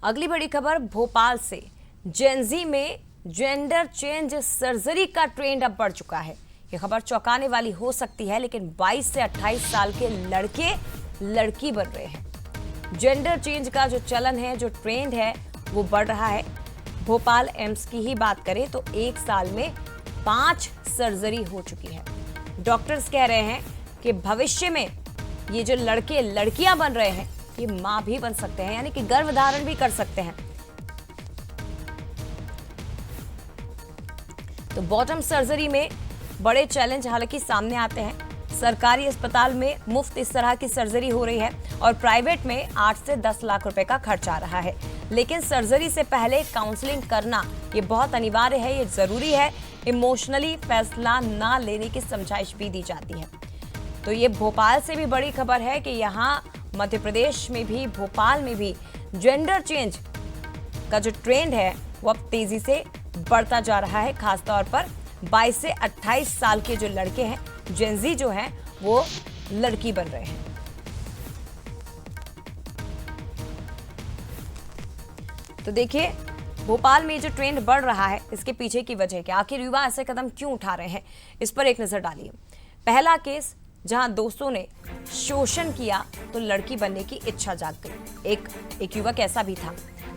अगली बड़ी खबर भोपाल से। जेनजी में जेंडर चेंज सर्जरी का ट्रेंड अब बढ़ चुका है। यह खबर चौंकाने वाली हो सकती है, लेकिन 22 से 28 साल के लड़के लड़की बन रहे हैं। जेंडर चेंज का जो चलन है, जो ट्रेंड है, वो बढ़ रहा है। भोपाल एम्स की ही बात करें तो एक साल में 5 सर्जरी हो चुकी है। डॉक्टर्स कह रहे हैं कि भविष्य में ये जो लड़के लड़कियां बन रहे हैं, ये मां भी बन सकते हैं, यानी कि गर्भधारण भी कर सकते हैं। तो बॉटम सर्जरी में बड़े चैलेंज हालांकि सामने आते हैं। सरकारी अस्पताल में मुफ्त इस तरह की सर्जरी हो रही है और प्राइवेट में 8 से 10 लाख रुपए का खर्च आ रहा है। लेकिन सर्जरी से पहले काउंसलिंग करना ये बहुत अनिवार्य है, ये जरूरी है। इमोशनली फैसला ना लेने की समझाइश भी दी जाती है। तो ये भोपाल से भी बड़ी खबर है कि यहाँ मध्य प्रदेश में भी, भोपाल में भी जेंडर चेंज का जो ट्रेंड है वो अब तेजी से बढ़ता जा रहा है। खासतौर पर 22 से 28 साल के जो लड़के हैं, जेनजी जो हैं, वो लड़की बन रहे हैं। तो देखिए, भोपाल में जो ट्रेंड बढ़ रहा है, इसके पीछे की वजह क्या, आखिर युवा ऐसे कदम क्यों उठा रहे हैं, इस पर एक नजर डालिए। पहला केस, जहां दोस्तों ने शोषण किया तो लड़की बनने की इच्छा जाग गई। एक युवक ऐसा भी था।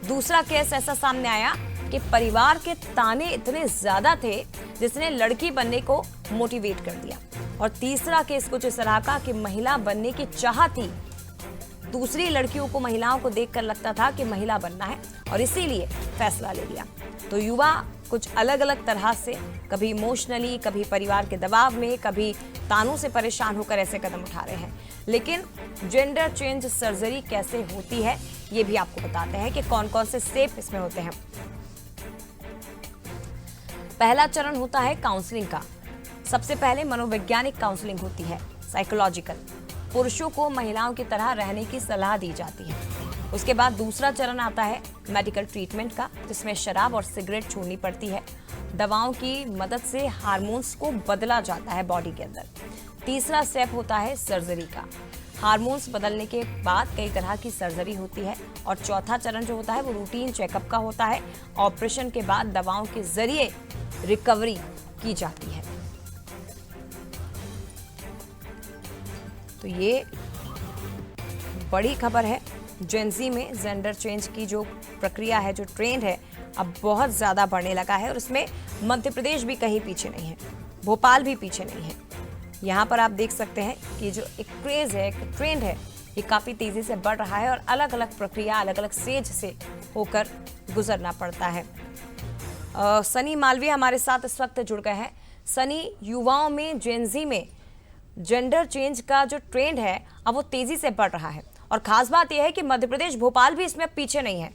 दूसरा केस ऐसा सामने आया कि परिवार के ताने इतने ज्यादा थे जिसने लड़की बनने को मोटिवेट कर दिया। और तीसरा केस कुछ इस तरह का कि महिला बनने की चाह थी, दूसरी लड़कियों को, महिलाओं को देखकर लगता था कि महिला बनना है और इसीलिए फैसला ले लिया। तो युवा कुछ अलग अलग तरह से, कभी इमोशनली, कभी परिवार के दबाव में, कभी तानों से परेशान होकर ऐसे कदम उठा रहे हैं। लेकिन जेंडर चेंज सर्जरी कैसे होती है, ये भी आपको बताते हैं कि कौन कौन से स्टेप इसमें होते हैं। पहला चरण होता है काउंसलिंग का। सबसे पहले मनोवैज्ञानिक काउंसलिंग होती है, साइकोलॉजिकल। पुरुषों को महिलाओं की तरह रहने की सलाह दी जाती है। उसके बाद दूसरा चरण आता है मेडिकल ट्रीटमेंट का, जिसमें शराब और सिगरेट छोड़नी पड़ती है। दवाओं की मदद से हार्मोन्स को बदला जाता है बॉडी के अंदर। तीसरा स्टेप होता है सर्जरी का। हार्मोन्स बदलने के बाद कई तरह की सर्जरी होती है। और चौथा चरण जो होता है वो रूटीन चेकअप का होता है। ऑपरेशन के बाद दवाओं के जरिए रिकवरी की जाती है। तो ये बड़ी खबर है। जेनजी में जेंडर चेंज की जो प्रक्रिया है, जो ट्रेंड है, अब बहुत ज्यादा बढ़ने लगा है और इसमें मध्य प्रदेश भी कहीं पीछे नहीं है, भोपाल भी पीछे नहीं है। यहाँ पर आप देख सकते हैं कि जो एक क्रेज है, एक ट्रेंड है, ये काफी तेजी से बढ़ रहा है और अलग अलग प्रक्रिया, अलग अलग स्टेज से होकर गुजरना पड़ता है। सनी मालवीय हमारे साथ इस वक्त जुड़ गए हैं। सनी, युवाओं में, जेनजी में जेंडर चेंज का जो ट्रेंड है अब वो तेजी से बढ़ रहा है और खास बात यह है कि मध्य प्रदेश, भोपाल भी इसमें पीछे नहीं है।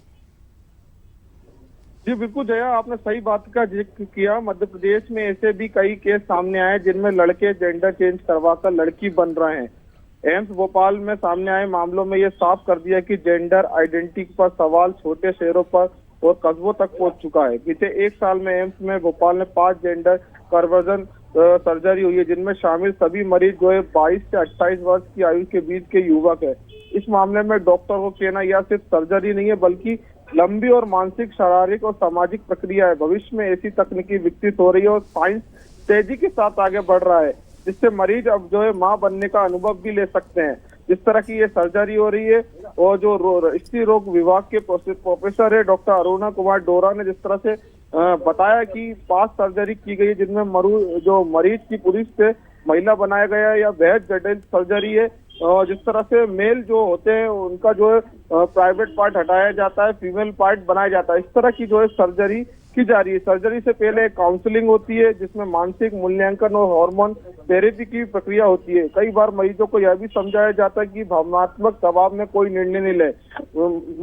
जी बिल्कुल जया, आपने सही बात का जिक्र किया। मध्य प्रदेश में ऐसे भी कई केस सामने आए जिनमें लड़के जेंडर चेंज करवाकर लड़की बन रहे हैं। एम्स भोपाल में सामने आए मामलों में ये साफ कर दिया कि जेंडर आइडेंटिटी पर सवाल छोटे शहरों पर और कस्बों तक पहुंच चुका है। पिछले एक साल में एम्स में भोपाल में 5 जेंडर कन्वर्जन सर्जरी हुई है, जिनमें शामिल सभी मरीज जो है 22 से 28 वर्ष की आयु के बीच के युवक है। इस मामले में डॉक्टर को कहना यह सिर्फ सर्जरी नहीं है, बल्कि लंबी और मानसिक, शारीरिक और सामाजिक प्रक्रिया है। भविष्य में ऐसी तकनीकी विकसित हो रही है और साइंस तेजी के साथ आगे बढ़ रहा है, जिससे मरीज अब जो है मां बनने का अनुभव भी ले सकते हैं। जिस तरह की ये सर्जरी हो रही है, और जो स्त्री रोग विभाग के प्रोफेसर है डॉक्टर अरुणा कुमार डोरा ने जिस तरह से बताया कि 5 सर्जरी की गई है, जिनमें जो मरीज की पुरुष से महिला बनाया गया है या बेहद जटिल सर्जरी है। और जिस तरह से मेल जो होते हैं उनका जो है प्राइवेट पार्ट हटाया जाता है, फीमेल पार्ट बनाया जाता है। इस तरह की जो है सर्जरी की जा रही है। सर्जरी से पहले काउंसलिंग होती है, जिसमें मानसिक मूल्यांकन और हार्मोन थेरेपी की प्रक्रिया होती है। कई बार मरीजों को यह भी समझाया जाता है कि भावनात्मक दबाव में कोई निर्णय नहीं ले।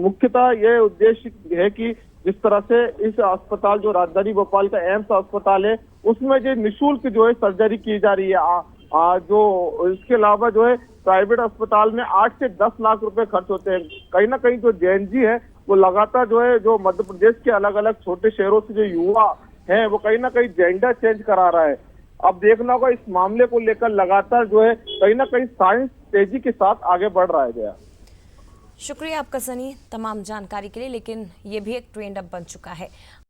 मुख्यतः यह उद्देश्य है कि जिस तरह से इस अस्पताल, जो राजधानी भोपाल का एम्स अस्पताल है, उसमें जो निःशुल्क जो है सर्जरी की जा रही है। जो इसके अलावा जो है प्राइवेट अस्पताल में 8 से 10 लाख रुपए खर्च होते हैं। कहीं ना कहीं जो जेएनजी है वो लगातार जो है, जो मध्य प्रदेश के अलग अलग छोटे शहरों से जो युवा हैं, वो कहीं ना कहीं जेंडर चेंज करा रहा है। अब देखना होगा, इस मामले को लेकर लगातार जो है कहीं ना कहीं साइंस तेजी के साथ आगे बढ़ रहा है। गया शुक्रिया आपका सनी तमाम जानकारी के लिए। लेकिन ये भी एक ट्रेंड अब बन चुका है।